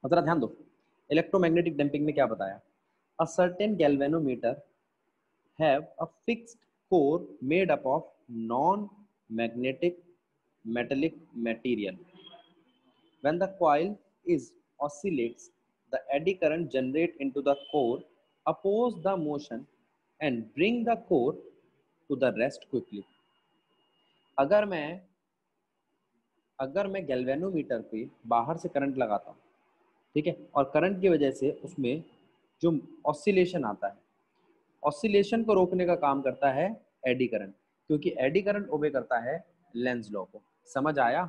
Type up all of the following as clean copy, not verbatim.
और जरा ध्यान दो, इलेक्ट्रोमैग्नेटिक डैम्पिंग में क्या बताया, a certain galvanometer have a fixed core made up of non magnetic metallic material. When the coil is oscillates, the eddy current generate into the core, oppose the motion and bring the core to the rest quickly. अगर मैं galvanometer पे बाहर से current लगाता हूँ, ठीक है, और करंट की वजह से उसमें जो ऑसिलेशन आता है, ऑसिलेशन को रोकने का काम करता है एडी करंट, क्योंकि एडी करंट ओबे करता है लेंज लॉ को। समझ आया?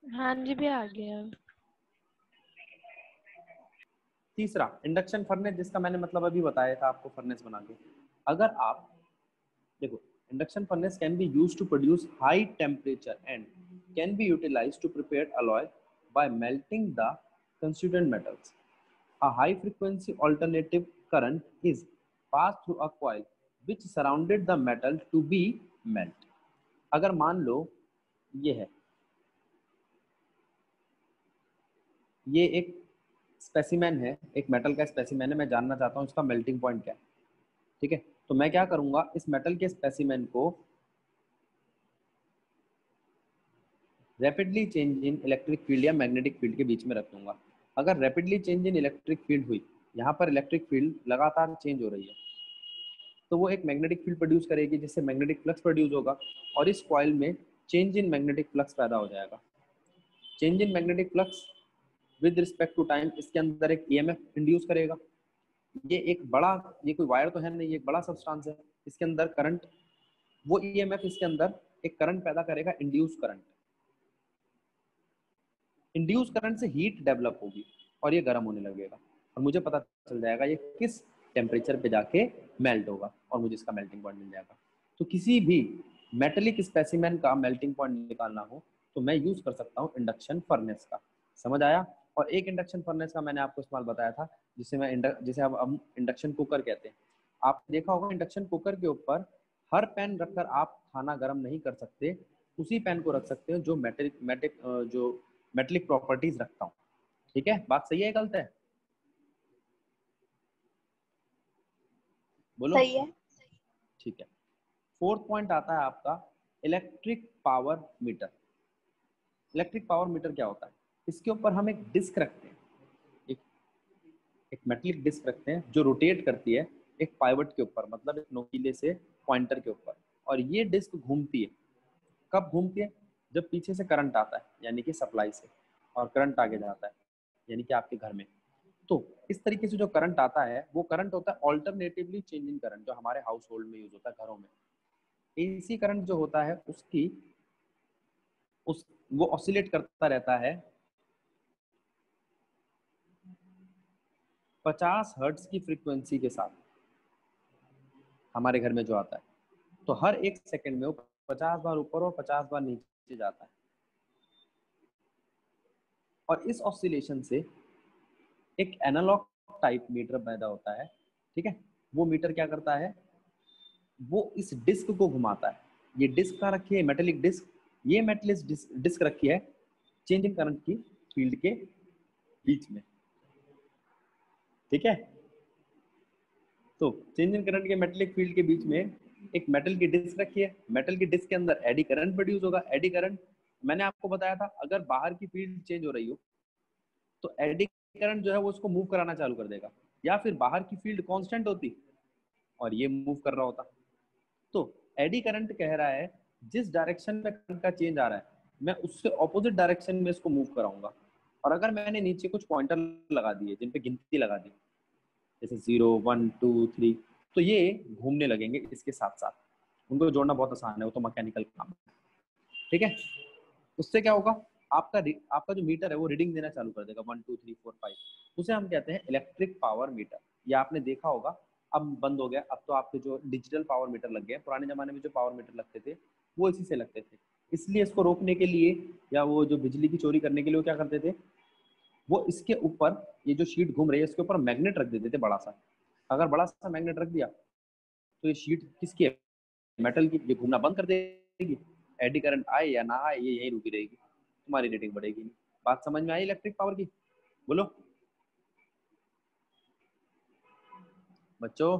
हाँ जी भी आ गया। तीसरा इंडक्शन फर्नेस, जिसका मैंने मतलब अभी बताया था आपको फर्नेस बना के। अगर आप देखो, induction furnace can be used to produce high temperature and can be utilised to prepare alloy by melting the constituent metals. A high frequency alternative current is pass through a coil which surrounded the metal to be melt. अगर मान लो ये है, ये एक specimen है, एक metal का specimen है, मैं जानना चाहता हूँ इसका मेल्टिंग पॉइंट क्या है, ठीक है। तो मैं क्या करूंगा, इस मेटल के स्पेसिमेन को rapidly change in electric field या मैग्नेटिक फील्ड के बीच में रख दूंगा। अगर rapidly change in electric field हुई, यहाँ पर इलेक्ट्रिक फील्ड लगातार चेंज हो रही है, तो वो एक मैग्नेटिक फील्ड प्रोड्यूस करेगी, जिससे मैग्नेटिक फ्लक्स प्रोड्यूस होगा और इस कॉइल में चेंज इन मैग्नेटिक फ्लक्स पैदा हो जाएगा। Change in magnetic flux with respect to time इसके अंदर एक ईएमएफ इंड्यूस करेगा। ये कोई वायर तो है नहीं, एक बड़ा सब्सटेंस है, इसके अंदर करंट, वो ईएमएफ इसके अंदर एक करंट पैदा करेगा, इंड्यूस करंट। इंड्यूस करंट से हीट डेवलप होगी और ये गर्म होने लगेगा और मुझे पता चल जाएगा ये किस टेम्परेचर पे जाके मेल्ट होगा और मुझे इसका मेल्टिंग पॉइंट मिल जाएगा। तो किसी भी मेटेलिक स्पेसिमेन का मेल्टिंग पॉइंट निकालना हो तो मैं यूज कर सकता हूँ इंडक्शन फर्नेस का। समझ आया? और एक इंडक्शन फर्नेस का मैंने आपको इस्तेमाल बताया था, जिसे हम इंडक्शन कुकर कहते हैं। आपने देखा होगा इंडक्शन कुकर के ऊपर हर पैन रखकर आप खाना गर्म नहीं कर सकते, उसी पैन को रख सकते हो जो मेटेलिक प्रॉपर्टीज रखता हूँ। ठीक है, बात सही है गलत है? बोलो। सही है। ठीक है, फोर्थ पॉइंट आता है आपका electric power meter. Electric power meter क्या होता है? इसके ऊपर हम एक डिस्क रखते हैं, एक एक मेटलिक डिस्क रखते हैं जो रोटेट करती है एक पाइवट के ऊपर, मतलब एक नोकीले से पॉइंटर के ऊपर, और ये डिस्क घूमती है। कब घूमती है? जब पीछे से करंट आता है, यानी कि सप्लाई से, और करंट आगे जाता है, यानी कि आपके घर में। तो इस तरीके से जो करंट आता है वो करंट होता है ऑल्टरनेटिवली चेंजिंग करंट, जो हमारे हाउस होल्ड में यूज होता है, घरों में। एसी करंट जो होता है वो ऑसिलेट करता रहता है 50 हर्ट्ज की फ्रीक्वेंसी के साथ। हमारे घर में जो आता है तो हर एक सेकंड में वो 50 बार ऊपर और 50 बार नीचे जाता है, और इस ऑसिलेशन से एक एनालॉग टाइप मीटर पैदा होता है। ठीक है, वो मीटर क्या करता है, वो इस डिस्क को घुमाता है। ये डिस्क कहाँ रखी है? Metallic disc. ये मेटेलिक डिस्क रखी है चेंजिंग करंट की फील्ड के बीच में। ठीक है, तो चेंजिंग करंट के मेटेलिक फील्ड के बीच में एक मेटल की डिस्क रखी है। मेटल की डिस्क के अंदर एडी करंट प्रोड्यूस होगा। एडी करंट मैंने आपको बताया था, अगर बाहर की फील्ड चेंज हो रही हो तो एडी करंट जो है वो उसको मूव कराना चालू कर देगा, या फिर बाहर की फील्ड कांस्टेंट होती और ये मूव कर रहा होता। तो एडी करंट कह रहा है जिस डायरेक्शन में करंट का चेंज आ रहा है मैं उससे ऑपोजिट डायरेक्शन में इसको मूव कराऊंगा। और अगर मैंने नीचे कुछ पॉइंटर लगा दिए जिन पे गिनती लगा दी, जैसे 0 1 2 3, तो ये घूमने लगेंगे इसके साथ साथ। उनको जोड़ना बहुत आसान है, वो तो मैकेनिकल काम है। ठीक है, उससे क्या होगा, आपका जो मीटर है वो रीडिंग देना चालू कर देगा 1 2 3 4 5। उसे हम कहते हैं इलेक्ट्रिक पावर मीटर। ये आपने देखा होगा, अब बंद हो गया, अब तो आपके जो डिजिटल पावर मीटर लग गए। पुराने जमाने में जो पावर मीटर लगते थे वो इसी से लगते थे। इसलिए इसको रोकने के लिए या वो जो बिजली की चोरी करने के लिए वो क्या करते थे, वो इसके ऊपर ये जो शीट घूम रही है इसके ऊपर मैग्नेट रख देते थे बड़ा सा। अगर बड़ा सा मैग्नेट रख दिया तो ये शीट किसकी है? मेटल की। ये घूमना बंद कर देगी, एडी करंट आए या ना आए ये यहीं रुकी रहेगी, तुम्हारी रेटिंग बढ़ेगी नहीं। बात समझ में आई इलेक्ट्रिक पावर की? बोलो बच्चों।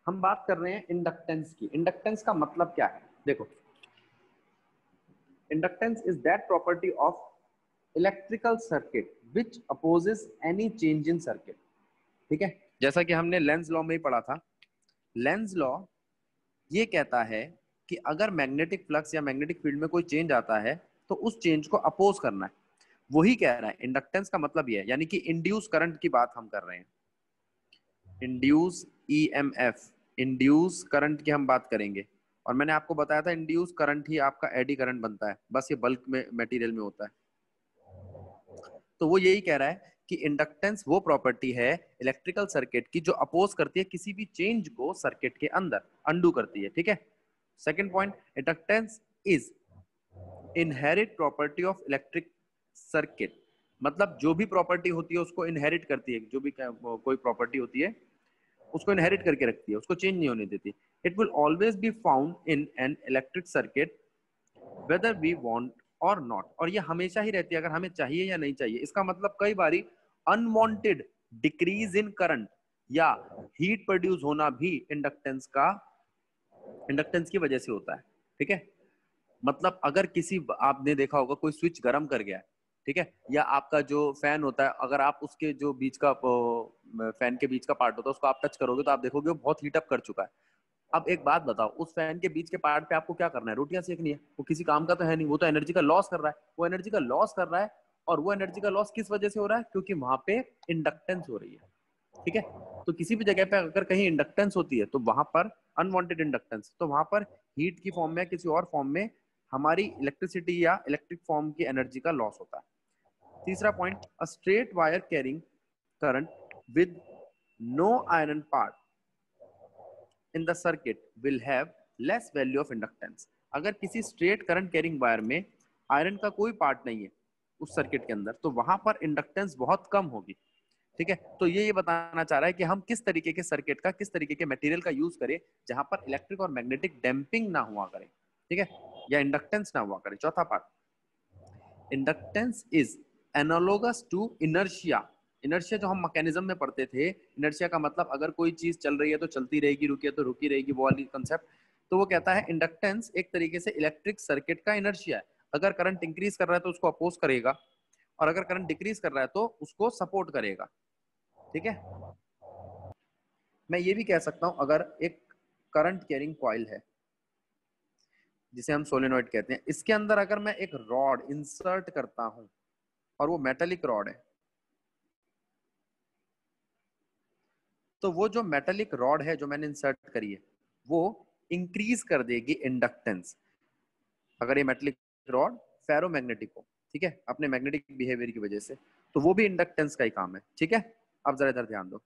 हम बात कर रहे हैं इंडक्टेंस की। इंडक्टेंस का मतलब क्या है? देखो, inductance is that property of electrical circuit which opposes any change in circuit. ठीक है, जैसा कि हमने लेंज लॉ में ही पढ़ा था। लेंज लॉ ये कहता है कि अगर मैग्नेटिक फ्लक्स या मैग्नेटिक फील्ड में कोई चेंज आता है तो उस चेंज को अपोज करना है। वही कह रहा है इंडक्टेंस का मतलब ये है, यानी कि इंड्यूस करंट की बात हम कर रहे हैं। इंड्यूस ईएमएफ, इंड्यूस करंट की हम बात करेंगे। और मैंने आपको बताया था इंड्यूस करंट ही आपका एडी करंट बनता है, बस ये बल्क में मटेरियल में होता है। तो वो यही कह रहा है कि इंडक्टेंस वो प्रॉपर्टी है इलेक्ट्रिकल सर्किट की जो अपोज करती है किसी भी चेंज को सर्किट के अंदर, अंडू करती है। ठीक है, second point, inductance is inherit property of electric circuit. मतलब जो भी प्रॉपर्टी होती है उसको इनहेरिट करती है, जो भी कोई प्रॉपर्टी होती है उसको इनहेरिट करके रखती है, उसको चेंज नहीं होने देती। It will always be found in an electric circuit whether we want or not. और ये हमेशा ही रहती है, अगर हमें चाहिए या नहीं चाहिए। इसका मतलब कई बारी अनवांटेड डिक्रीज इन करंट या हीट प्रोड्यूस होना भी इंडक्टेंस की वजह से होता है। ठीक है, मतलब अगर किसी, आपने देखा होगा कोई स्विच गर्म कर गया है, ठीक है, या आपका जो फैन होता है, अगर आप उसके जो बीच का फैन के बीच का पार्ट होता है उसको आप टच करोगे तो आप देखोगे वो बहुत हीट अप कर चुका है। अब एक बात बताओ, उस फैन के बीच के पार्ट पे आपको क्या करना है? रोटियां सेकनी है। वो किसी काम का तो है नहीं, वो तो एनर्जी का लॉस कर रहा है। वो एनर्जी का लॉस कर रहा है, और वो एनर्जी का लॉस किस वजह से हो रहा है? क्योंकि वहां पे इंडक्टेंस हो रही है। ठीक है, तो किसी भी जगह पे अगर कहीं इंडक्टेंस होती है तो वहां पर अनवांटेड इंडक्टेंस, तो वहां पर हीट की फॉर्म में किसी और फॉर्म में हमारी इलेक्ट्रिसिटी या इलेक्ट्रिक फॉर्म की एनर्जी का लॉस होता है। तीसरा point, a straight wire carrying current with no iron part in the circuit will have less value of inductance. अगर किसी स्ट्रेट करंट कैरिंग वायर में आयरन का कोई पार्ट नहीं है उस सर्किट के अंदर, तो वहां पर इंडक्टेंस बहुत कम होगी। ठीक है, तो ये बताना चाह रहा है कि हम किस तरीके के सर्किट का, किस तरीके के मटेरियल का यूज करें जहां पर इलेक्ट्रिक और मैग्नेटिक डैम्पिंग ना हुआ करे। ठीक है, या इंडक्टेंस ना हुआ करे। चौथा part, inductance is analogous to inertia. Inertia जो हम मैकेनिज्म में पढ़ते थे, इनर्शिया का मतलब अगर कोई चीज चल रही है तो चलती रहेगी, रुकी है तो रुकी रहेगी, वो वाली कंसेप्ट। तो वो कहता है इंडक्टेंस एक तरीके से इलेक्ट्रिक सर्किट का इनर्शिया है। अगर करंट इंक्रीज कर रहा है तो उसको अपोज करेगा, और अगर करंट डिक्रीज कर रहा है तो उसको सपोर्ट करेगा। ठीक है, मैं ये भी कह सकता हूं, अगर एक करंट कैरिंग कॉइल है जिसे हम सोलेनोइड कहते हैं, इसके अंदर अगर मैं एक रॉड इंसर्ट करता हूं और वो मेटेलिक रॉड है, तो वो जो मेटेलिक रॉड है जो मैंने इंसर्ट करी है वो इंक्रीज कर देगी इंडक्टेंस। अगर ये मेटेलिक रॉड फेरोमैग्नेटिक हो, ठीक है, अपने मैग्नेटिक बिहेवियर की वजह से, तो वो भी इंडक्टेंस का ही काम है। ठीक है, अब जरा इधर ध्यान दो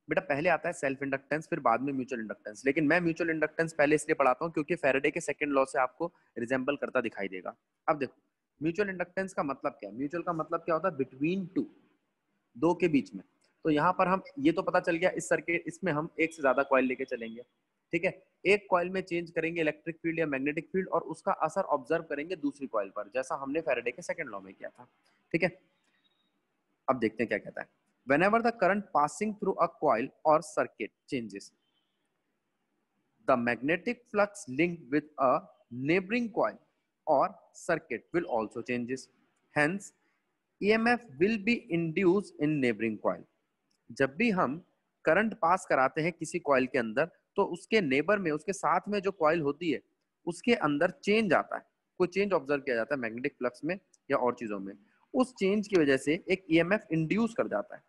बेटा। पहले आता है सेल्फ इंडक्टेंस, फिर बाद में म्यूचुअल इंडक्टेंस। लेकिन मैं म्यूचुअल इंडक्टेंस पहले इसलिए पढ़ाता हूं क्योंकि फैराडे के सेकंड लॉ से आपको रिजेंबल करता दिखाई देगा। अब देखो, म्यूचुअल इंडक्टेंस का मतलब क्या है? म्यूचुअल का मतलब क्या होता है? बिटवीन टू, दो के बीच में। तो यहाँ पर हम ये तो पता चल गया, इस सर्किट इसमें हम एक से ज्यादा कॉइल लेके चलेंगे। ठीक है, एक कॉइल में चेंज करेंगे इलेक्ट्रिक फील्ड या मैग्नेटिक फील्ड, और उसका असर ऑब्जर्व करेंगे दूसरी कॉइल पर, जैसा हमने फैराडे के सेकंड लॉ में किया था। ठीक है, अब देखते हैं क्या कहता है। whenever the current passing through a coil or circuit changes, the magnetic flux linked with a neighboring coil or circuit will also changes. Hence, EMF will be induced in neighboring coil. जब भी हम current pass कराते हैं किसी coil के अंदर, तो उसके नेबर में, उसके साथ में जो कॉइल होती है उसके अंदर चेंज आता है, कोई चेंज ऑब्जर्व किया जाता है मैग्नेटिक फ्लक्स में या और चीजों में। उस चेंज की वजह से एक ईएमएफ इंड्यूस कर जाता है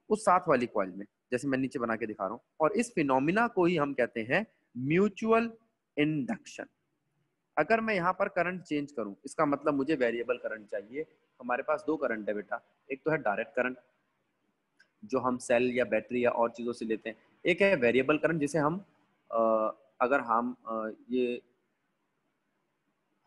उस साथ वाली कॉइल में, जैसे मैं नीचे बना के दिखा रहा हूं। और इस फिनोमिना को ही हम कहते हैं म्यूचुअल इंडक्शन। अगर मैं यहाँ पर करंट चेंज करूं, इसका मतलब मुझे वेरिएबल करंट चाहिए। हमारे पास दो करंट है बेटा, एक तो है डायरेक्ट करंट जो हम सेल या बैटरी या और चीजों से लेते हैं, एक है वेरिएबल करंट जिसे हम अगर हम ये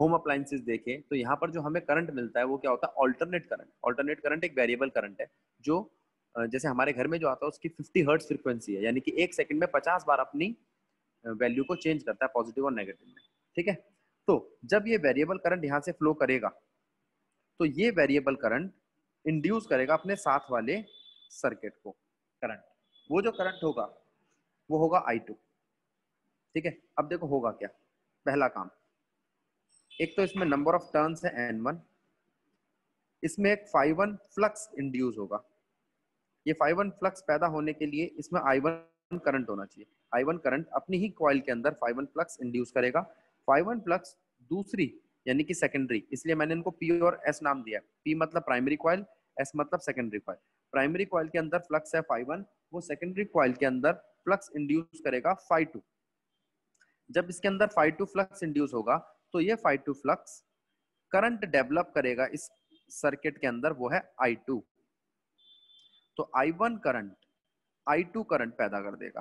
होम अप्लायंसेस देखें तो यहाँ पर जो हमें करंट मिलता है वो क्या होता है? Alternate current. ऑल्टरनेट करंट एक वेरिएबल करंट है जो जैसे हमारे घर में जो आता है उसकी 50 हर्ट्ज फ्रीक्वेंसी है, यानी कि एक सेकंड में 50 बार अपनी वैल्यू को चेंज करता है पॉजिटिव और नेगेटिव में। ठीक है, तो जब ये वेरिएबल करंट यहां से फ्लो करेगा तो ये वेरिएबल करंट इंड्यूस करेगा अपने साथ वाले सर्किट को करंट। वो जो करंट होगा वो होगा I2। ठीक है, अब देखो होगा क्या। पहला काम, एक तो इसमें नंबर ऑफ टर्न्स है N1, इसमें एक φ1 फ्लक्स इंड्यूस होगा। ये φ1 फ्लक्स पैदा होने के लिए इसमें I1 करंट होना चाहिए। I1 करंट अपनी ही कॉइल के अंदर φ1 फ्लक्स इंड्यूस करेगा। φ1 फ्लक्स दूसरी यानी कि सेकेंडरी, इसलिए मैंने इनको P और S नाम दिया। P मतलब प्राइमरी कॉइल, S मतलब सेकेंडरी कॉइल। प्राइमरी कॉइल के अंदर फ्लक्स है φ1, वो सेकेंडरी कॉइल के अंदर फ्लक्स इंड्यूस करेगा φ2। जब इसके अंदर φ2 फ्लक्स इंड्यूस होगा तो ये φ2 फ्लक्स करंट डेवलप करेगा इस सर्किट के अंदर, वो है I2। तो I1 करंट I2 करंट पैदा कर देगा।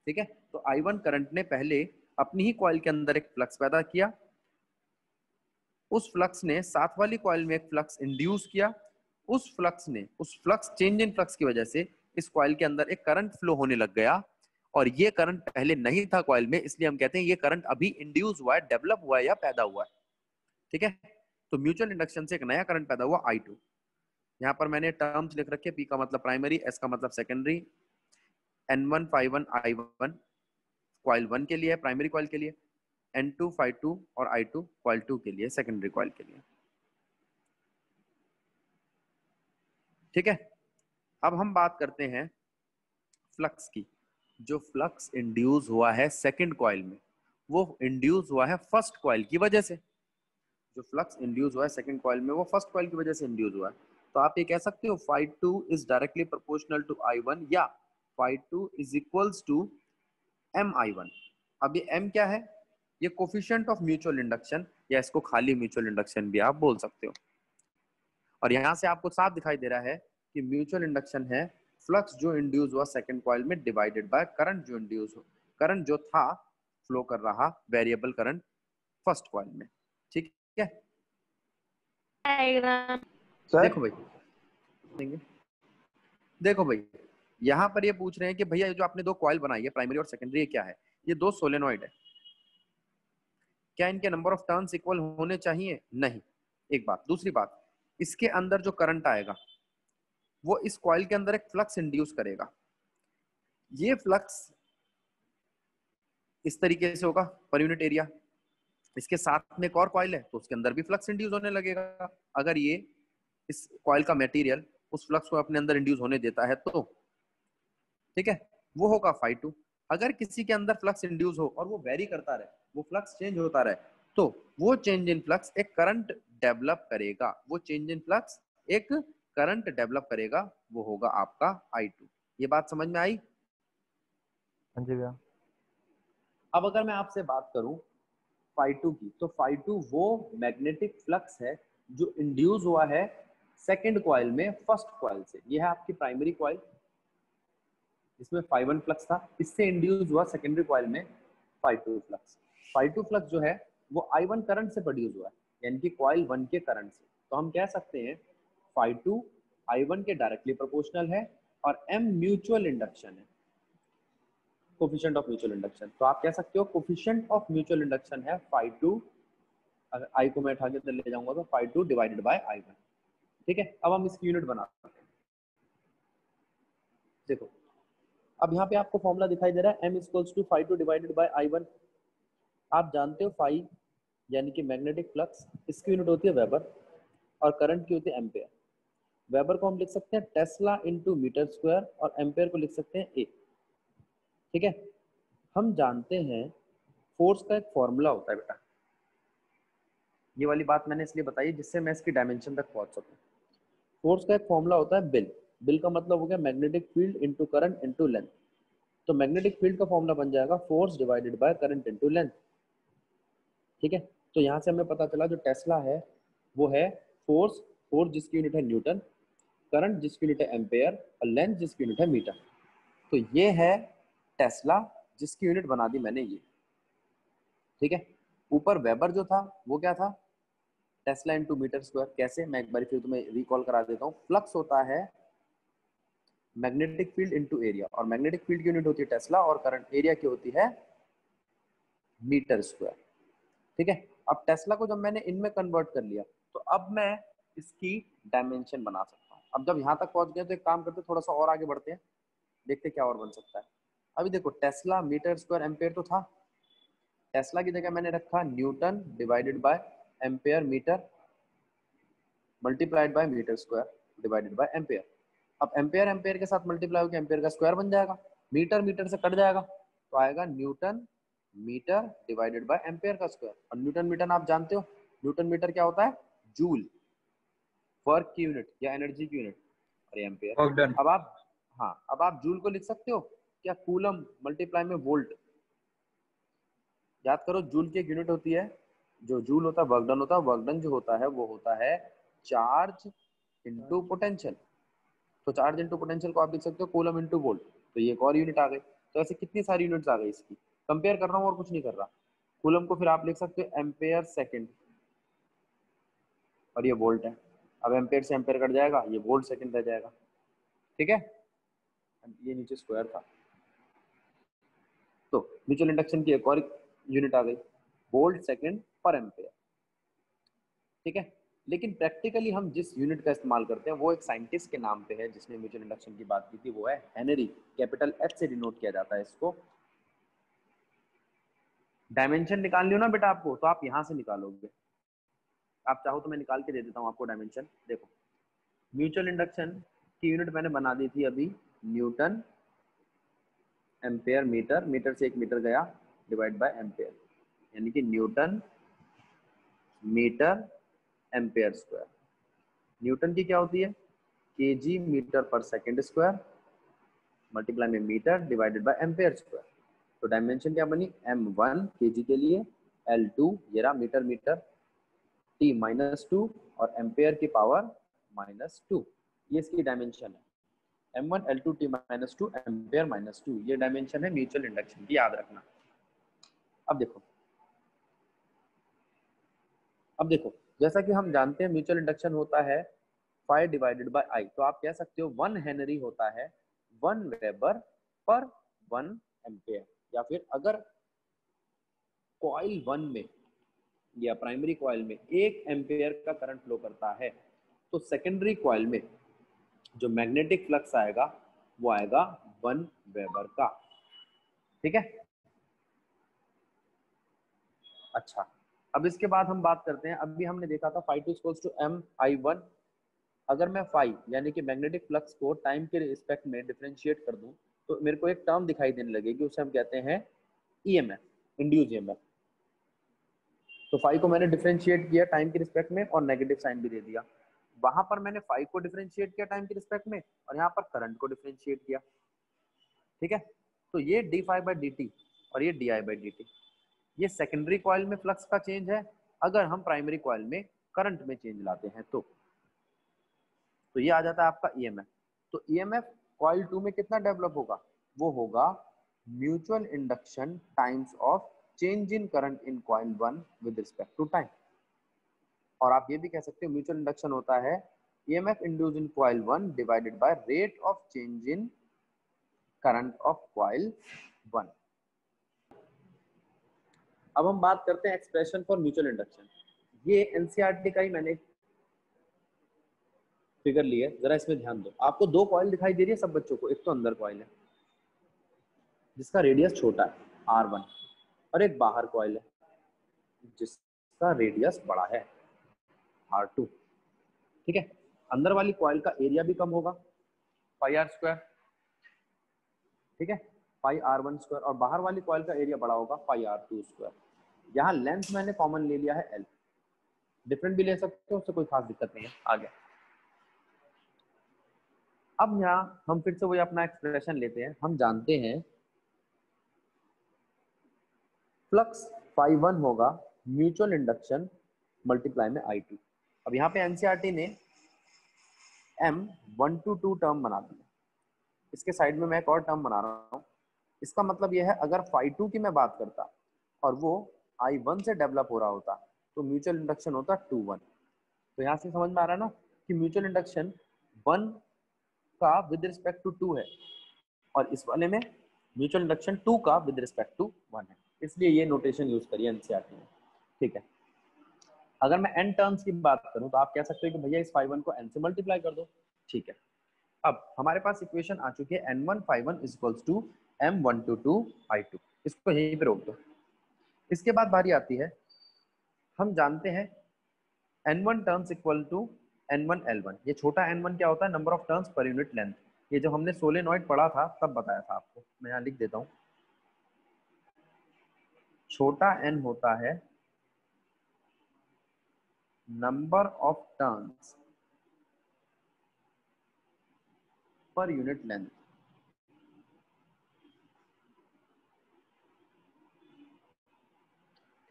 ठीक है, तो I1 करंट ने पहले अपनी ही कॉइल के अंदर एक फ्लक्स पैदा किया, उस फ्लक्स ने साथ वाली कॉइल में एक फ्लक्स इंड्यूस किया, उस फ्लक्स चेंज इन फ्लक्स की वजह से इस कॉइल के अंदर एक करंट फ्लो होने लग गया। और ये करंट पहले नहीं था कॉइल में, इसलिए हम कहते हैं ये करंट अभी इंड्यूस हुआ है, डेवलप हुआ है या पैदा हुआ है। ठीक है, तो म्यूचुअल इंडक्शन से एक नया करंट पैदा हुआ I2। यहाँ पर मैंने टर्म्स लिख रखे, P का मतलब प्राइमरी, S का मतलब सेकेंडरी, N1 φ1 I1 कॉइल 1 के लिए प्राइमरी कॉइल के लिए, N2 φ2 और I2 कॉइल 2 के लिए सेकेंडरी कॉइल के लिए। ठीक है, अब हम बात करते हैं फ्लक्स की। जो फ्लक्स इंड्यूस हुआ है सेकंड कॉइल में, वो इंड्यूस हुआ है फर्स्ट कॉइल की वजह से। जो फ्लक्स इंड्यूस हुआ है सेकंड कॉइल में, वो फर्स्ट कॉइल की वजह से इंड्यूस हुआ है। तो आप ये कह सकते हो φ2 is directly proportional to I1 या φ2 इज इक्वल्स टू MI1। अब ये M क्या है? ये कोफिशिएंट ऑफ म्यूचुअल इंडक्शन, या इसको खाली म्यूचुअल इंडक्शन भी आप बोल सकते हो। और यहां से आपको साफ दिखाई दे रहा है कि म्यूचुअल इंडक्शन है फ्लक्स जो इंड्यूस हुआ सेकंड कॉइल में डिवाइडेड बाय करंट जो इंड्यूस हो, करंट जो था फ्लो कर रहा वेरिएबल करंट फर्स्ट कॉइल में। ठीक है, देखो भाई, देखो भाई, यहां पर ये पूछ रहे हैं कि भैया ये जो आपने दो कॉइल बनाई है प्राइमरी और सेकेंडरी, ये क्या है? ये दो सोलेनॉइड है, क्या इनके नंबर ऑफ टर्न्स इक्वल होने चाहिए? नहीं, एक बात। दूसरी बात, इसके अंदर जो करंट आएगा वो इस कॉइल के अंदर एक फ्लक्स इंड्यूस करेगा। ये फ्लक्स इस तरीके से होगा पर यूनिट एरिया, इसके साथ में एक और कॉइल है तो उसके अंदर भी फ्लक्स इंड्यूस होने लगेगा। अगर ये इस कॉइल का मटेरियल उस फ्लक्स को अपने अंदर इंड्यूस होने देता है तो ठीक है, वो होगा φ2। अगर किसी के अंदर फ्लक्स इंड्यूस हो और वो वेरी करता रहे, वो फ्लक्स चेंज होता रहे, तो वो चेंज इन फ्लक्स एक करंट डेवलप करेगा। वो चेंज इन फ्लक्स एक करंट डेवलप करेगा, वो होगा आपका I2। ये बात समझ में आई? हाँ जी भैया। अब अगर मैं आपसे बात करूं φ2 की, तो φ2 वो मैग्नेटिक फ्लक्स है जो इंड्यूस हुआ है सेकेंड कॉइल में फर्स्ट कॉइल से। ये है आपकी प्राइमरी कॉइल, इसमें φ1 फ्लक्स था, इससे इंड्यूस हुआ सेकेंडरी कॉइल में φ2 फ्लक्स। φ2 फ्लक्स जो है वो I1 करंट से प्रोड्यूस हुआ है, यानी कि कॉइल 1 के करंट से। तो हम कह सकते हैं φ2 I1 के डायरेक्टली प्रोपोर्शनल है और M म्यूचुअल इंडक्शन है, कोफिशिएंट ऑफ म्यूचुअल इंडक्शन। तो आप कह सकते हो कोफिशिएंट ऑफ म्यूचुअल इंडक्शन है φ2, अगर I को मैं उठा के ले जाऊंगा तो φ2 डिवाइडेड बाय I1। ठीक है, अब हम इसकी यूनिट बनाते हैं। देखो, अब यहाँ पे आपको फॉर्मूला दिखाई दे रहा है M equals to φ2 divided by I1। आप जानते हो फाई यानी कि मैग्नेटिक फ्लक्स, इसकी यूनिट होती है वेबर और करंट की होती है एम्पेयर। वेबर को हम लिख सकते हैं टेस्ला इनटू मीटर स्क्वायर और एम्पेयर को लिख सकते हैं ए। ठीक है, हम जानते हैं फोर्स का एक फॉर्मूला होता है बेटा, ये वाली बात मैंने इसलिए बताई जिससे मैं इसकी डायमेंशन तक पहुंच सकूं। फोर्स का एक फॉर्मूला होता है बिल। बिल का मतलब हो गया magnetic field into current into length. तो मैग्नेटिक फील्ड का फॉर्मूला बन जाएगा force divided by current into length. ठीक है, तो यहाँ से हमें पता चला जो टेस्ला है वो है फोर्स, फोर्स जिसकी यूनिट है न्यूटन, करंट जिसकी यूनिट है एम्पेयर और लेंथ जिसकी यूनिट है मीटर। तो ये है टेस्ला जिसकी यूनिट बना दी मैंने ये। ठीक है, ऊपर वेबर जो था वो क्या था? Tesla into metre square. कैसे? मैं एक बार फिर तुम्हें रिकॉल करा देता हूँ। फ्लक्स होता है मैग्नेटिक फील्ड इनटू एरिया, और मैग्नेटिक फील्ड की यूनिट होती है टेस्ला और करंट एरिया की होती है मीटर स्क्वायर। ठीक है, अब टेस्ला को जब मैंने इनमें कन्वर्ट कर लिया तो अब मैं इसकी डायमेंशन बना सकता हूँ। अब जब यहाँ तक पहुंच गए तो एक काम करते थोड़ा सा और आगे बढ़ते हैं, देखते क्या और बन सकता है। अभी देखो टेस्ला मीटर स्क्वायर एम्पेयर तो था, टेस्ला की जगह मैंने रखा newton divided by ampere metre multiplied by metre square divided by ampere. अब एम्पेयर एम्पेयर के साथ मल्टीप्लाई होकर एम्पेयर का स्क्वायर बन जाएगा, मीटर मीटर से कट जाएगा तो आएगा newton metre divided by ampere का स्क्वायर। और न्यूटन मीटर आप जानते हो, न्यूटन मीटर क्या होता है, जूल, वर्क की यूनिट या एनर्जी की यूनिट, और एम्पेयर। Work done. अब आप, हाँ अब आप जूल को लिख सकते हो क्या, कूलम मल्टीप्लाई में वोल्ट। याद करो जूल की एक यूनिट होती है, जो जूल होता है वर्क डन होता है, वर्क डन जो होता है वो होता है चार्ज इनटू पोटेंशियल। तो चार्ज इनटू पोटेंशियल को आप लिख सकते हो कूलम इनटू वोल्ट। तो ये एक और यूनिट आ गई। तो ऐसे कितनी सारी यूनिट्स आ गई, इसकी कंपेयर कर रहा हूँ और कुछ नहीं कर रहा। कूलम को फिर आप लिख सकते हो एम्पेयर सेकंड, और ये वोल्ट है। अब एम्पेयर से एम्पेयर कट जाएगा, ये वोल्ट सेकंड रह जाएगा। ठीक है, ये नीचे स्क्वायर था। तो म्यूचुअल इंडक्शन की एक और यूनिट आ गई, वोल्ट सेकंड पर एम्पेयर। ठीक है, लेकिन प्रैक्टिकली हम जिस यूनिट का इस्तेमाल करते हैं वो एक साइंटिस्ट के नाम पे है जिसने म्यूचुअल इंडक्शन की बात की थी, वो है हेनरी। कैपिटल एच से डिनोट किया जाता है इसको। डायमेंशन निकाल लियो ना बेटा आपको, तो आप यहां से निकालोगे। आप चाहो तो मैं निकाल के दे देता हूँ आपको डायमेंशन। देखो म्यूचुअल इंडक्शन की यूनिट मैंने बना दी थी अभी, न्यूटन एम्पेयर मीटर, मीटर से एक मीटर गया, डिवाइड बाय एम्पेयर, यानी कि newton metre ampere square. Newton की क्या होती है, केजी मीटर पर सेकंड स्क्वायर मल्टीप्लाई में metre divided by ampere square. तो डायमेंशन क्या बनी, m1 केजी के लिए, l2 ये रहा मीटर मीटर, t -2 और एम्पेयर की पावर -2, ये इसकी डायमेंशन है। m1 l2 t -2 एम्पेयर -2, ये डायमेंशन है म्यूचुअल इंडक्शन की, याद रखना। अब देखो जैसा कि हम जानते हैं म्यूचुअल इंडक्शन होता है फाई डिवाइडेड बाय आई। तो आप कह सकते हो 1 हेनरी होता है 1 वेबर पर 1 एम्पेयर। या फिर अगर कॉइल 1 में या प्राइमरी कॉइल में 1 एम्पेयर का करंट फ्लो करता है, तो सेकेंडरी कॉइल में जो मैग्नेटिक फ्लक्स आएगा वो आएगा 1 वेबर का। ठीक है, अच्छा अब इसके बाद हम बात करते हैं, अभी हमने देखा था phi2 इक्वल्स टू m/1। अगर मैं फाई यानी कि मैग्नेटिक फ्लक्स को टाइम के रिस्पेक्ट में डिफरेंशिएट कर दूं तो मेरे को एक टर्म दिखाई देने लगेगी, उसे हम कहते हैं ईएमएफ, इंड्यूस ईएमएफ। तो फाई को मैंने डिफरेंशिएट किया टाइम के रिस्पेक्ट में और नेगेटिव साइन भी दे दिया। वहां पर मैंने फाई को डिफरेंशिएट किया टाइम के रिस्पेक्ट में और यहाँ पर करंट को डिफरेंशिएट किया। ठीक है, तो ये D phi by D T और ये D I by D T, ये सेकेंडरी कॉइल में फ्लक्स का चेंज है। अगर हम प्राइमरी कॉइल में करंट में चेंज लाते हैं तो ये आ जाता है आपका ईएमएफ। तो ईएमएफ कॉइल 2 में कितना डेवलप होगा, वो होगा mutual induction times of change in current in coil 1 with respect to time. और आप ये भी कह सकते हो म्यूचुअल इंडक्शन होता है EMF induced in coil 1 divided by rate of change in current of coil 1। अब हम बात करते हैं एक्सप्रेशन फॉर म्यूचुअल इंडक्शन। ये एनसीईआरटी का ही मैंने फिगर ली है, जरा इसमें ध्यान दो। आपको दो कॉइल दिखाई दे रही है सब बच्चों को, एक तो अंदर कॉइल है जिसका रेडियस छोटा है R1 और एक बाहर कॉइल है जिसका रेडियस बड़ा है R2। ठीक है, अंदर वाली कॉइल का एरिया भी कम होगा पाई R स्क्वायर, ठीक है, पाई R1 स्क्वायर, और बाहर वाली कॉइल का एरिया बड़ा होगा पाई R2 स्क्वायर। यहाँ लेंथ मैंने कॉमन ले लिया है L, डिफरेंट भी ले सकते हो, उससे कोई खास दिक्कत नहीं है। आगे अब यहाँ हम फिर से वही अपना एक्सप्रेशन लेते हैं। हम जानते हैं फ्लक्स फाई 1 होगा म्यूचुअल इंडक्शन मल्टीप्लाई में I2। अब यहाँ पे एनसीईआरटी ने M122 टर्म बना दिया, इसके साइड में मैं एक और टर्म बना रहा हूँ। इसका मतलब यह है अगर फाई 2 की मैं बात करता और वो I1 से डेवलप हो रहा होता तो म्यूचुअल इंडक्शन होता 2-1। तो यहाँ से समझ में आ रहा है ना कि म्यूचुअल इंडक्शन 1 का विद रिस्पेक्ट टू 2 है और इस वाले में म्यूचुअल इंडक्शन 2 का विद रिस्पेक्ट टू 1 है, इसलिए ये नोटेशन यूज करिए एनसीईआरटी में। ठीक है, अगर मैं n टर्न्स की बात करूं तो आप कह सकते हो कि भैया इस phi1 को n से मल्टीप्लाई कर दो, ठीक है। अब हमारे पास इक्वेशन आ चुकी है n1 phi1 is equals to m122 i2, इसको यहीं पे रोक दो। इसके बाद बारी आती है, हम जानते हैं n1 turns equal to n1 l1। ये छोटा n1 क्या होता है? नंबर ऑफ टर्न्स पर यूनिट लेंथ। ये जब हमने सोलेनॉइड पढ़ा था तब बताया था आपको, मैं यहाँ लिख देता हूँ। छोटा n होता है नंबर ऑफ टर्न्स पर यूनिट लेंथ।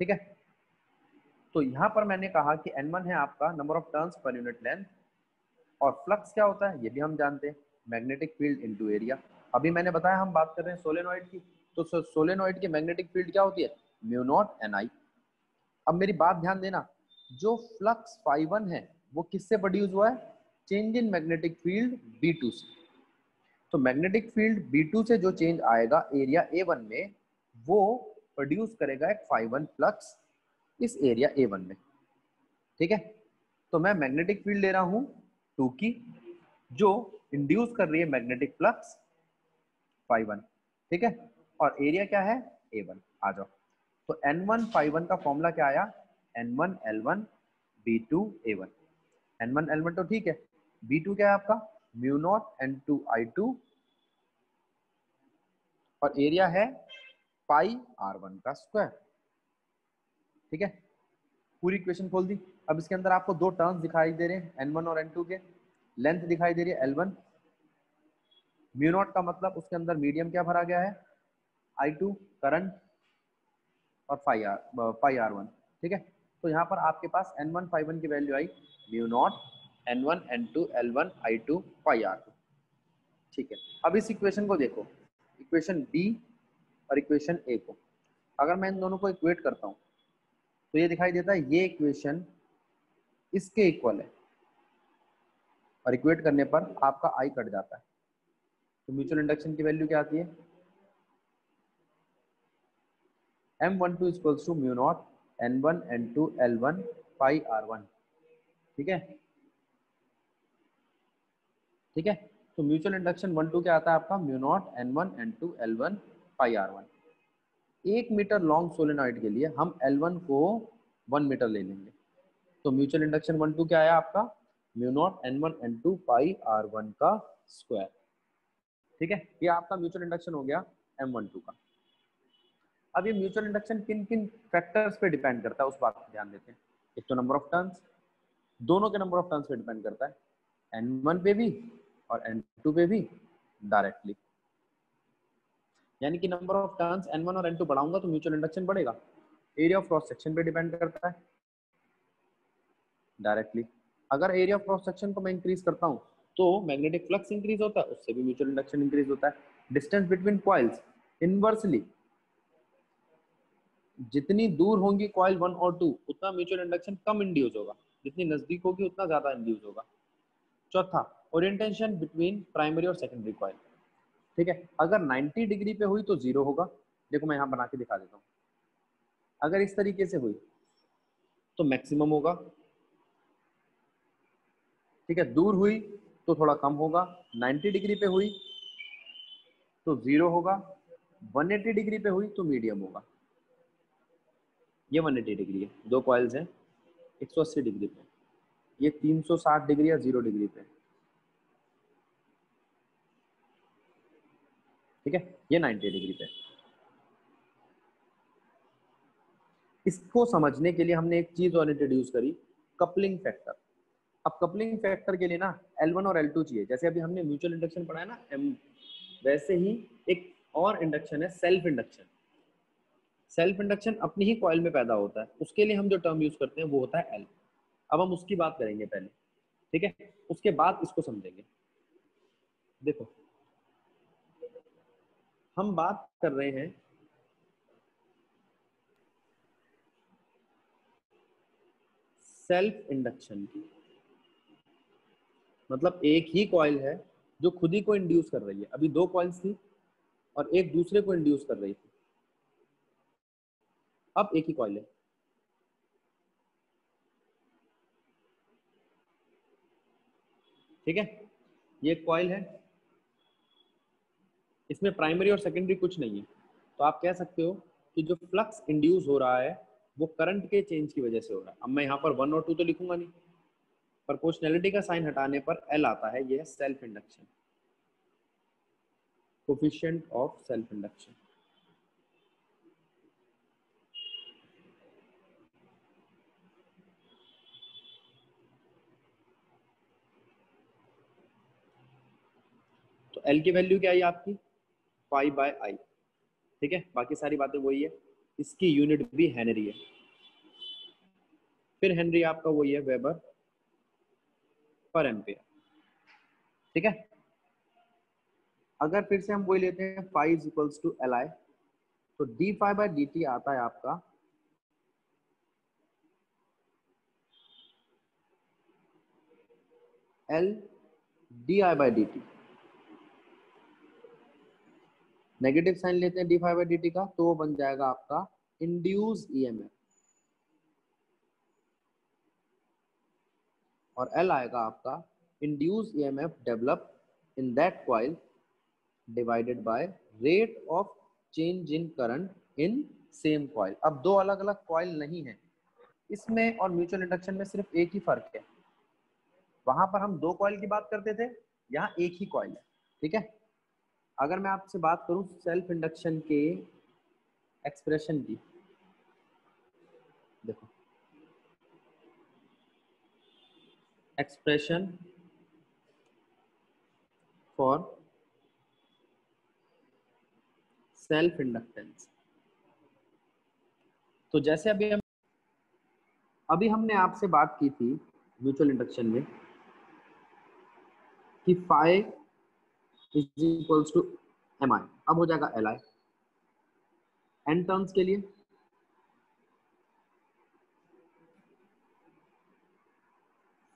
ठीक है, तो यहां पर मैंने कहा कि n1 है आपका नंबर ऑफ टर्न्स पर यूनिट लेंथ, और फ्लक्स क्या होता है ये भी हम जानते हैं, मैग्नेटिक फील्ड इनटू एरिया। अभी मैंने बताया हम बात कर रहे हैं सोलेनॉइड की, तो सोलेनॉइड की मैग्नेटिक फील्ड क्या होती है? म्यू नॉट एन आई। अब मेरी बात ध्यान देना, जो फ्लक्स phi1 है वो किससे प्रोड्यूस हुआ है? Change in magnetic field B2 से। तो मैग्नेटिक फील्ड B2 से जो चेंज आएगा एरिया A1 में, वो प्रोड्यूस करेगा एक phi1 फ्लक्स इस एरिया A1 में। ठीक है, तो मैं मैग्नेटिक फील्ड ले रहा हूं 2 की, जो इंड्यूस कर रही है मैग्नेटिक फ्लक्स phi1। ठीक है, और एरिया क्या है? A1। आ जाओ, तो N1 phi1 का फॉर्मूला क्या आया? N1 L1 B2 A1। N1 L1 तो ठीक है, B2 क्या है आपका? म्यू नॉट N2 I2, और एरिया है पाई R1 का स्क्वायर। ठीक है, पूरी इक्वेशन खोल दी। अब इसके अंदर आपको दो टर्म्स दिखाई दे रहे हैं N1 और N2 के, लेंथ दिखाई दे रही है L1, म्यू नॉट का मतलब उसके अंदर मीडियम क्या भरा गया है? I2 करंट, और पाई R1। ठीक है, तो यहाँ पर आपके पास N1 phi1 की value I mu not N1 N2 L1 I2 pi R2। ठीक है, अब इस इक्वेशन को देखो, इक्वेशन बी और इक्वेशन ए को अगर मैं इन दोनों को इक्वेट करता हूँ तो ये दिखाई देता है ये इक्वेशन इसके इक्वल है, और इक्वेट करने पर आपका आई कट जाता है। तो म्यूचुअल इंडक्शन की वैल्यू क्या आती है? M12 equals to mu not N1 N2 L1 pi R1। ठीक है, ठीक है, तो म्यूचुअल इंडक्शन 1 2 क्या आता है आपका? Mu naught N1 N2 L1 pi R1। 1 metre long solenoid के लिए हम L1 को 1 मीटर ले लेंगे, तो म्यूचुअल इंडक्शन 1 2 क्या आया आपका? म्यू नॉट N1 N2 पाई R1 का स्क्वायर। ठीक है, ये आपका म्यूचुअल इंडक्शन हो गया M12 का। अब ये म्यूचुअल इंडक्शन किन किन फैक्टर्स पे डिपेंड करता है उस बात पर ध्यान देते हैं। एक तो नंबर ऑफ टर्न्स, दोनों के नंबर ऑफ टर्न्स पे डिपेंड करता है, N1 पे भी और N2 पे भी डायरेक्टली। यानी कि नंबर ऑफ टर्न्स N1 और N2 बढ़ाऊंगा तो म्यूचुअल इंडक्शन बढ़ेगा। एरिया ऑफ क्रॉस सेक्शन पे डिपेंड करता है डायरेक्टली, अगर एरिया ऑफ क्रॉस सेक्शन को मैं इंक्रीज करता हूं तो मैग्नेटिक फ्लक्स इंक्रीज होता है, उससे भी म्यूचुअल इंडक्शन इंक्रीज होता है। डिस्टेंस बिटवीन कॉइल्स, इनवर्सली जितनी दूर होंगी कॉइल 1 और 2 उतना म्यूचुअल इंडक्शन कम इंड्यूस होगा, जितनी नजदीक होगी उतना ज्यादा इंड्यूस होगा। चौथा, ओरिएंटेशन बिटवीन प्राइमरी और सेकेंडरी कॉइल। ठीक है, अगर 90 डिग्री पे हुई तो 0 होगा। देखो मैं यहाँ बना के दिखा देता हूँ, अगर इस तरीके से हुई तो मैक्सिमम होगा। ठीक है, दूर हुई तो थोड़ा कम होगा। 90 डिग्री पे हुई तो 0 होगा, 180 डिग्री पे हुई तो मीडियम होगा। ये 180 डिग्री है, दो कॉइल्स हैं 180 डिग्री पे, ये 360 डिग्री या 0 डिग्री पे। ठीक है, ये 90 डिग्री पे। इसको समझने के लिए हमने एक चीज और इंट्रोड्यूस करी, कपलिंग फैक्टर। अब कपलिंग फैक्टर के लिए ना L1 और L2 चाहिए। जैसे अभी हमने म्यूचुअल इंडक्शन पढ़ा है ना M, वैसे ही एक और इंडक्शन है सेल्फ इंडक्शन। सेल्फ इंडक्शन अपनी ही कॉइल में पैदा होता है, उसके लिए हम जो टर्म यूज करते हैं वो होता है L। अब हम उसकी बात करेंगे पहले, ठीक है, उसके बाद इसको समझेंगे। देखो हम बात कर रहे हैं सेल्फ इंडक्शन की, मतलब एक ही कॉइल है जो खुद ही को इंड्यूस कर रही है। अभी दो कॉइल्स थी और एक दूसरे को इंड्यूस कर रही थी, अब एक ही कॉइल है। ठीक है, ये कॉइल है, इसमें प्राइमरी और सेकेंडरी कुछ नहीं है, तो आप कह सकते हो कि जो फ्लक्स इंड्यूस हो रहा है वो करंट के चेंज की वजह से हो रहा है। अब मैं यहाँ पर 1 और 2 तो लिखूंगा नहीं, प्रोपोर्शनैलिटी का साइन हटाने पर एल आता है, ये है self induction, coefficient of self induction. तो एल की वैल्यू क्या आई आपकी, पाई बाय आई। ठीक है, बाकी सारी बातें वही है, इसकी यूनिट भी हेनरी है, फिर हेनरी आपका वही है वेबर पर एम्पियर। ठीक है, अगर फिर से हम वही लेते हैं phi is equals to L I, तो D phi by D T आता है आपका L D I by D T. Negative sign लेते हैं D phi by D T का, तो वो बन जाएगा आपका इंड्यूस ईएमएफ, और एल आएगा आपका induce EMF develop in that coil divided by rate of change in current in same coil. अब दो अलग अलग कॉइल नहीं है इसमें, और म्यूचुअल इंडक्शन में सिर्फ एक ही फर्क है, वहां पर हम दो कॉइल की बात करते थे, यहाँ एक ही कॉइल है। ठीक है, अगर मैं आपसे बात करूं सेल्फ इंडक्शन के एक्सप्रेशन की, देखो एक्सप्रेशन फॉर सेल्फ इंडक्टेंस, तो जैसे अभी हमने आपसे बात की थी म्यूचुअल इंडक्शन में कि phi is equals to M I, अब हो जाएगा एल आई एन टर्म्स के लिए,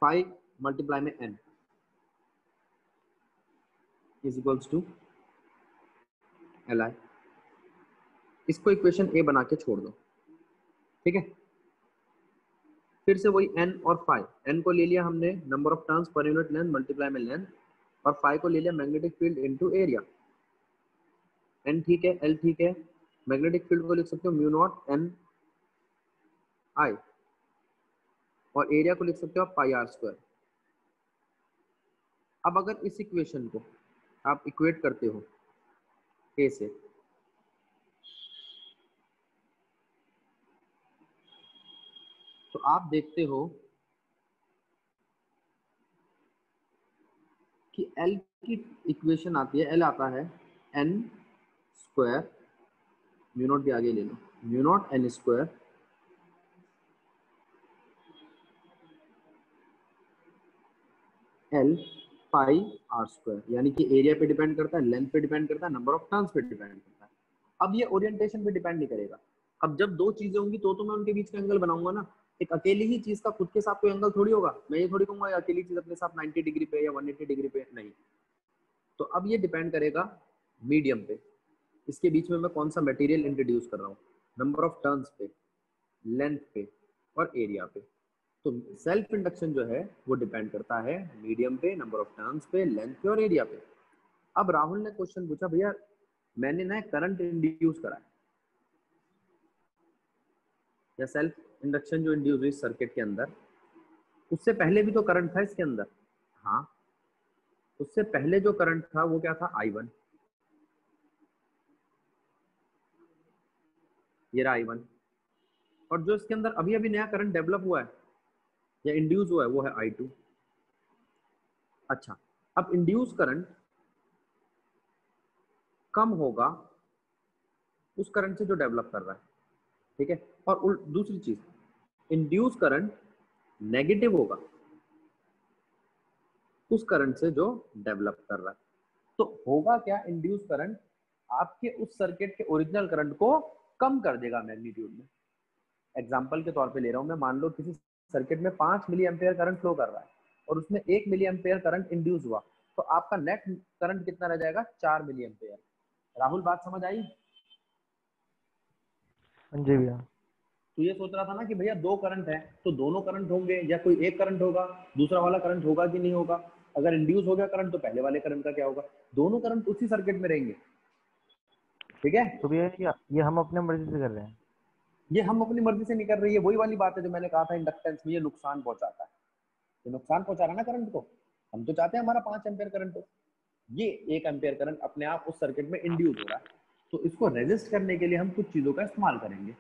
फाई मल्टीप्लाई में N is equals to L I. इसको इक्वेशन ए बना के छोड़ दो। ठीक है, फिर से वही एन और फाई, एन को ले लिया हमने नंबर ऑफ टर्न्स पर यूनिट लेंथ मल्टीप्लाई में लेंथ, और फाई को ले लिया magnetic field into area. N ठीक है, एल ठीक है, मैग्नेटिक फील्ड को लिख सकते हो म्यू नॉट एन आई, और एरिया को लिख सकते हो आप पाई आर स्क्वायर। अब अगर इस इक्वेशन को आप इक्वेट करते हो ए से, तो आप देखते हो कि एल की इक्वेशन आती है, एल आता है एन स्क्वायर, म्यू नॉट भी आगे ले लो, mu not N square L pi R square, यानी कि एरिया पे डिपेंड करता है, लेंथ पे डिपेंड करता है, नंबर ऑफ टर्न्स पे डिपेंड करता है। अब ये ओरिएंटेशन पे डिपेंड नहीं करेगा, अब जब दो चीजें होंगी तो मैं उनके बीच का एंगल बनाऊंगा ना, एक अकेली ही चीज का खुद के साथ कोई एंगल थोड़ी होगा, मैं ये थोड़ी कहूंगा अकेली चीज अपने साथ 90 डिग्री पे या 180 डिग्री पे, नहीं। तो अब ये डिपेंड करेगा मीडियम पे, इसके बीच में मैं कौन सा मटेरियल इंट्रोड्यूस कर रहा हूँ, नंबर ऑफ टर्न्स पे, लेंथ पे और एरिया पे। तो सेल्फ इंडक्शन जो है वो डिपेंड करता है मीडियम पे, नंबर ऑफ टर्न्स पे, लेंथ पे और एरिया पे। अब राहुल ने क्वेश्चन पूछा, भैया मैंने ना करंट इंड्यूस करा है, या सेल्फ इंडक्शन जो इंड्यूस हुई सर्किट के अंदर, उससे पहले भी तो करंट था इसके अंदर। हाँ, उससे पहले जो करंट था वो क्या था, I1, ये रहा I1, और जो इसके अंदर अभी अभी नया करंट डेवलप हुआ है या इंड्यूस हुआ है वो है I2। अच्छा, अब इंड्यूस करंट कम होगा उस करंट से जो डेवलप कर रहा है। ठीक है, और दूसरी चीज, इंड्यूस करंट नेगेटिव होगा उस करंट से जो डेवलप कर रहा है। तो होगा क्या, इंड्यूस करंट आपके उस सर्किट के ओरिजिनल करंट को कम कर देगा मैग्नीट्यूड में। एग्जांपल के तौर पे ले रहा हूं मैं, मान लो किसी सर्किट में 5 मिली एम्पेयर करंट फ्लो कर रहा है और उसमें 1 मिली एम्पेयर करंट इंड्यूस हुआ, तो आपका नेट करंट कितना रह जाएगा, 4 मिली एम्पेयर। राहुल बात समझ आई? हाँ जी भैया। तो ये सोच रहा था ना कि भैया दो करंट है तो दोनों करंट होंगे या कोई एक करंट होगा, दूसरा वाला करंट होगा कि नहीं होगा। अगर इंड्यूस हो गया करंट तो पहले वाले करंट का क्या होगा, दोनों करंट उसी सर्किट में रहेंगे। ठीक है, तो भैया ये हम अपने मर्जी से कर रहे हैं। ये हम अपनी मर्जी से नहीं कर रही है, वही वाली बात है जो मैंने कहा था इंडक्टेंस में ये नुकसान पहुंचाता है, ये नुकसान पहुंचा रहा है ना करंट को। हम तो चाहते हैं हमारा 5 एम्पियर करंट हो, ये 1 एम्पियर करंट अपने आप उस सर्किट में इंड्यूस हो रहा है, तो इसको रेजिस्ट करने के लिए हम कुछ चीजों का इस्तेमाल करेंगे।